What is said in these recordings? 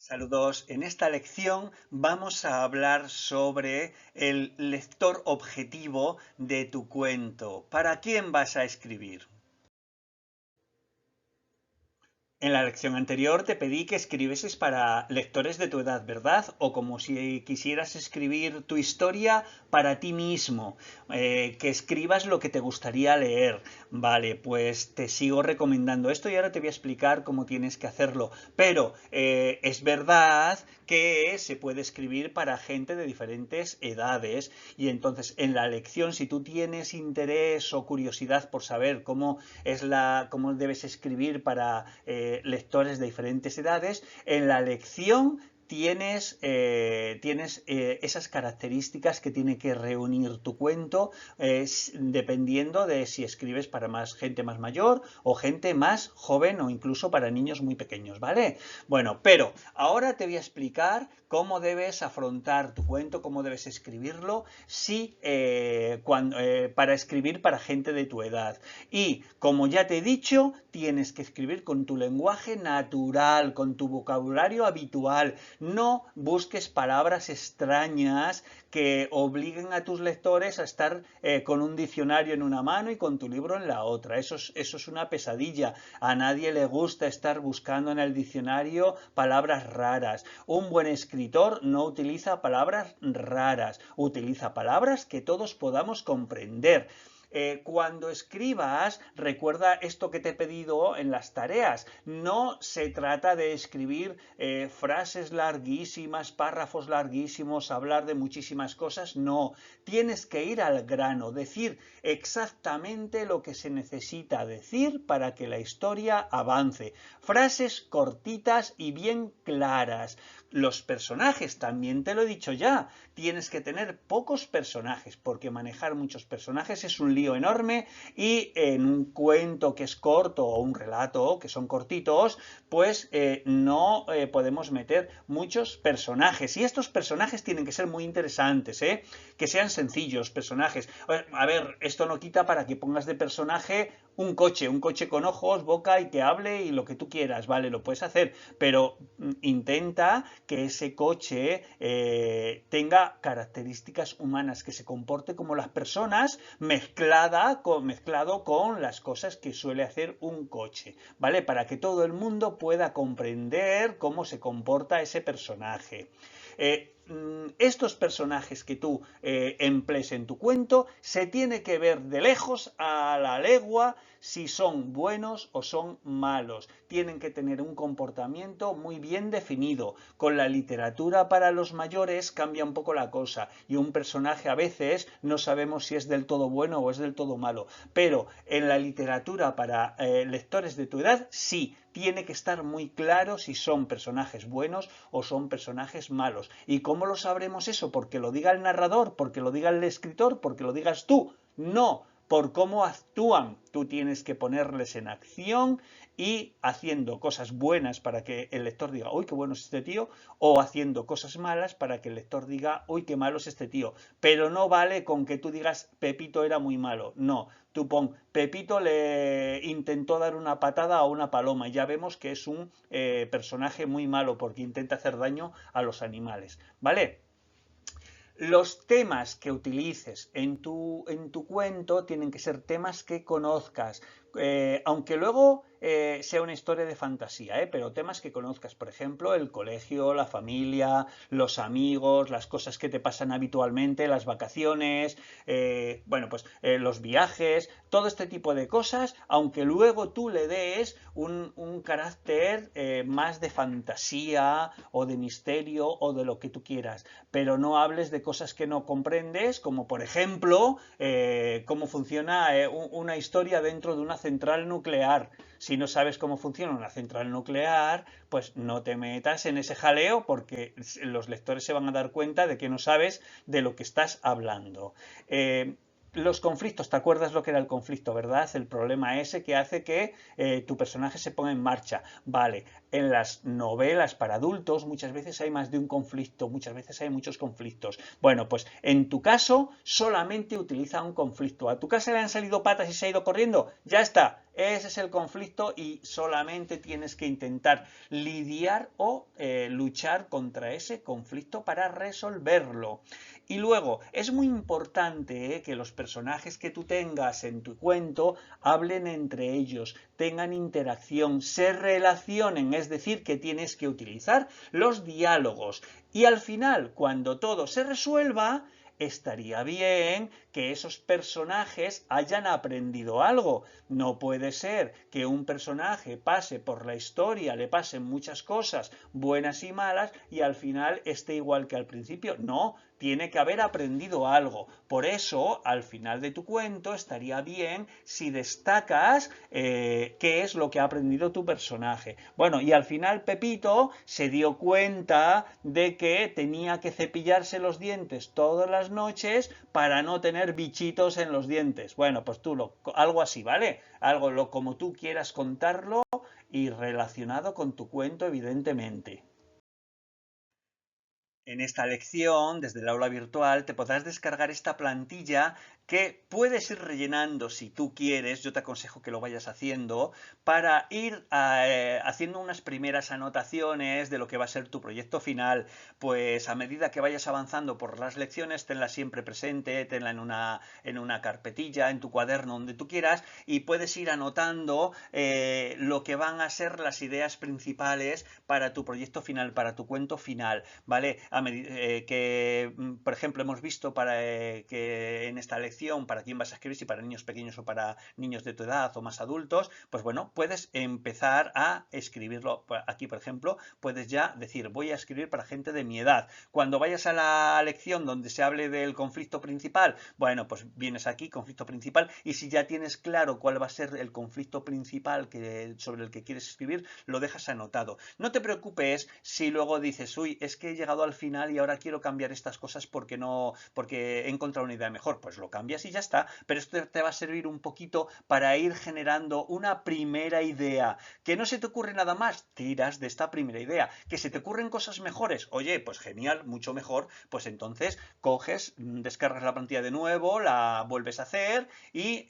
Saludos. En esta lección vamos a hablar sobre el lector objetivo de tu cuento. ¿Para quién vas a escribir? En la lección anterior te pedí que escribieses para lectores de tu edad, ¿verdad? O como si quisieras escribir tu historia para ti mismo, que escribas lo que te gustaría leer. Vale, pues te sigo recomendando esto y ahora te voy a explicar cómo tienes que hacerlo. Pero es verdad que se puede escribir para gente de diferentes edades y entonces en la lección, si tú tienes interés o curiosidad por saber cómo debes escribir para lectores de diferentes edades, en la lección tienes esas características que tiene que reunir tu cuento dependiendo de si escribes para más gente más mayor o gente más joven o incluso para niños muy pequeños, ¿vale? Bueno, pero ahora te voy a explicar cómo debes afrontar tu cuento, cómo debes escribirlo para escribir para gente de tu edad. Y como ya te he dicho, tienes que escribir con tu lenguaje natural, con tu vocabulario habitual. No busques palabras extrañas que obliguen a tus lectores a estar con un diccionario en una mano y con tu libro en la otra. Eso es una pesadilla. A nadie le gusta estar buscando en el diccionario palabras raras. Un buen escritor no utiliza palabras raras, utiliza palabras que todos podamos comprender. Cuando escribas, recuerda esto que te he pedido en las tareas. No se trata de escribir frases larguísimas, párrafos larguísimos, hablar de muchísimas cosas. No, tienes que ir al grano, decir exactamente lo que se necesita decir para que la historia avance. Frases cortitas y bien claras. Los personajes, también te lo he dicho ya, tienes que tener pocos personajes, porque manejar muchos personajes es un lío enorme y en un cuento que es corto o un relato que son cortitos, pues no podemos meter muchos personajes. Y estos personajes tienen que ser muy interesantes, que sean sencillos personajes. A ver, esto no quita para que pongas de personaje un coche con ojos, boca y que hable y lo que tú quieras, vale, lo puedes hacer, pero intenta que ese coche tenga características humanas, que se comporte como las personas mezclado con las cosas que suele hacer un coche, ¿vale? Para que todo el mundo pueda comprender cómo se comporta ese personaje. Estos personajes que tú emplees en tu cuento se tiene que ver de lejos a la legua si son buenos o son malos. Tienen que tener un comportamiento muy bien definido. Con la literatura para los mayores cambia un poco la cosa y un personaje a veces no sabemos si es del todo bueno o es del todo malo. Pero en la literatura para lectores de tu edad sí, tiene que estar muy claro si son personajes buenos o son personajes malos. ¿Y cómo lo sabremos eso? ¿Porque lo diga el narrador? ¿Porque lo diga el escritor? ¿Porque lo digas tú? No, por cómo actúan. Tú tienes que ponerles en acción y haciendo cosas buenas para que el lector diga, uy, qué bueno es este tío, o haciendo cosas malas para que el lector diga, uy, qué malo es este tío. Pero no vale con que tú digas, Pepito era muy malo. No, tú pon, Pepito le intentó dar una patada a una paloma y ya vemos que es un personaje muy malo porque intenta hacer daño a los animales, ¿vale? Los temas que utilices en tu cuento tienen que ser temas que conozcas, aunque luego sea una historia de fantasía, pero temas que conozcas, por ejemplo, el colegio, la familia, los amigos, las cosas que te pasan habitualmente, las vacaciones, bueno, pues los viajes, todo este tipo de cosas, aunque luego tú le des un carácter más de fantasía o de misterio o de lo que tú quieras, pero no hables de cosas que no comprendes, como por ejemplo cómo funciona una historia dentro de una central nuclear. Si no sabes cómo funciona una central nuclear, pues no te metas en ese jaleo porque los lectores se van a dar cuenta de que no sabes de lo que estás hablando. Los conflictos, ¿te acuerdas lo que era el conflicto, verdad? El problema ese que hace que tu personaje se ponga en marcha. Vale, en las novelas para adultos muchas veces hay más de un conflicto, muchas veces hay muchos conflictos. Bueno, pues en tu caso solamente utiliza un conflicto. A tu casa le han salido patas y se ha ido corriendo. Ya está, ese es el conflicto y solamente tienes que intentar lidiar o luchar contra ese conflicto para resolverlo. Y luego, es muy importante que los personajes que tú tengas en tu cuento hablen entre ellos, tengan interacción, se relacionen, es decir, que tienes que utilizar los diálogos. Y al final, cuando todo se resuelva, estaría bien que esos personajes hayan aprendido algo. No puede ser que un personaje pase por la historia, le pasen muchas cosas buenas y malas y al final esté igual que al principio. No, tiene que haber aprendido algo. Por eso, al final de tu cuento, estaría bien si destacas qué es lo que ha aprendido tu personaje. Bueno, y al final Pepito se dio cuenta de que tenía que cepillarse los dientes todas las noches para no tener bichitos en los dientes. Bueno, pues algo así, ¿vale? Algo como tú quieras contarlo y relacionado con tu cuento, evidentemente. En esta lección, desde el aula virtual, te podrás descargar esta plantilla que puedes ir rellenando si tú quieres, yo te aconsejo que lo vayas haciendo, para ir haciendo unas primeras anotaciones de lo que va a ser tu proyecto final. Pues a medida que vayas avanzando por las lecciones, tenla siempre presente, tenla en una carpetilla, en tu cuaderno, donde tú quieras, y puedes ir anotando lo que van a ser las ideas principales para tu proyecto final, para tu cuento final, ¿vale? Por ejemplo, hemos visto que en esta lección, para quién vas a escribir, si para niños pequeños o para niños de tu edad o más adultos, pues bueno, puedes empezar a escribirlo. Aquí, por ejemplo, puedes ya decir, voy a escribir para gente de mi edad. Cuando vayas a la lección donde se hable del conflicto principal, bueno, pues vienes aquí, conflicto principal, y si ya tienes claro cuál va a ser el conflicto principal sobre el que quieres escribir, lo dejas anotado. No te preocupes si luego dices, uy, es que he llegado al final y ahora quiero cambiar estas cosas porque he encontrado una idea mejor. Pues lo cambias y ya está. Pero esto te va a servir un poquito para ir generando una primera idea. Que no se te ocurre nada más, tiras de esta primera idea. Que se te ocurren cosas mejores, oye, pues genial, mucho mejor. Pues entonces coges, descargas la plantilla de nuevo, la vuelves a hacer y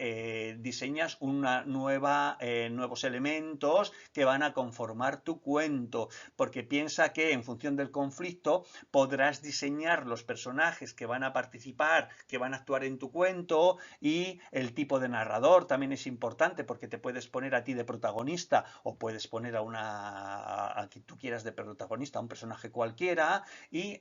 diseñas nuevos elementos que van a conformar tu cuento. Porque piensa que en función del conflicto podrás diseñar los personajes que van a participar, que van a actuar en tu cuento, y el tipo de narrador también es importante porque te puedes poner a ti de protagonista o puedes poner a quien tú quieras de protagonista, a un personaje cualquiera, y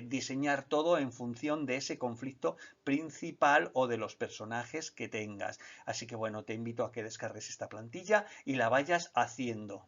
diseñar todo en función de ese conflicto principal o de los personajes que tengas. Así que bueno, te invito a que descargues esta plantilla y la vayas haciendo.